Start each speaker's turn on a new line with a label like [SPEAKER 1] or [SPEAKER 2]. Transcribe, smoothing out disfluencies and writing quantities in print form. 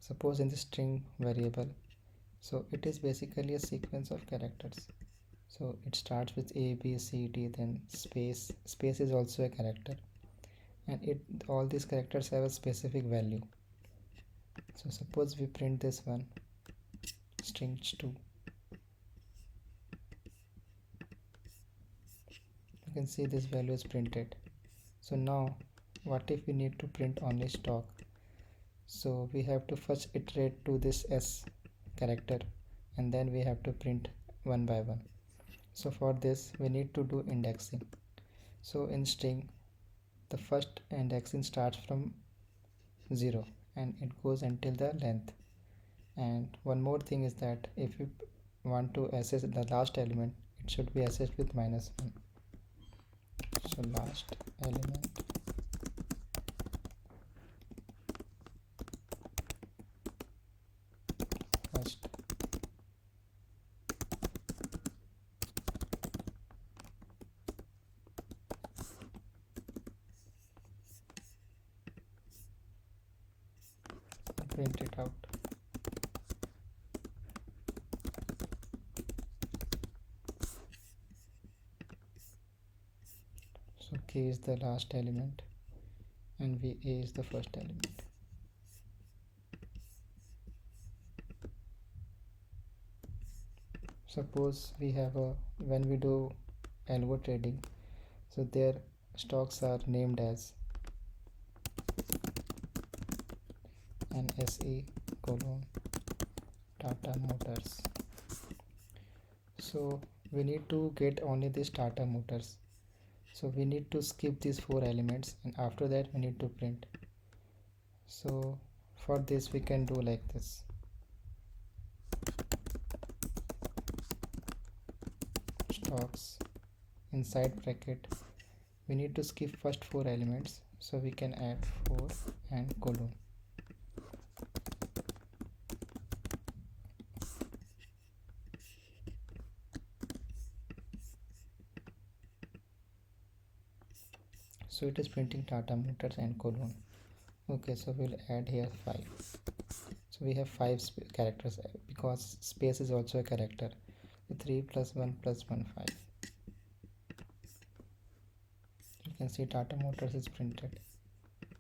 [SPEAKER 1] Suppose in the string variable, so it is basically a sequence of characters. So it starts with A, B, C, D, then space. Space is also a character, and all these characters have a specific value. So suppose we print this one, string 2. You can see this value is printed. So now what if we need to print only stock? So we have to first iterate to this S character, and then we have to print one by one. So for this we need to do indexing. So in string, the first indexing starts from 0 and it goes until the length. And one more thing is that if you want to access the last element, it should be accessed with -1. So last element first. Print it out. So K is the last element and VA is the first element. Suppose we have when we do algo trading, so their stocks are named as NSE colon Tata Motors. So we need to get only this Tata Motors. So we need to skip these 4 elements, and after that we need to print. So for this we can do like this. Stocks inside bracket, we need to skip first 4 elements, so we can add 4 and colon. So it is printing Tata Motors and colon. Okay, so we'll add here 5. So we have 5 characters because space is also a character. So 3 plus 1 plus 1, 5. You can see Tata Motors is printed.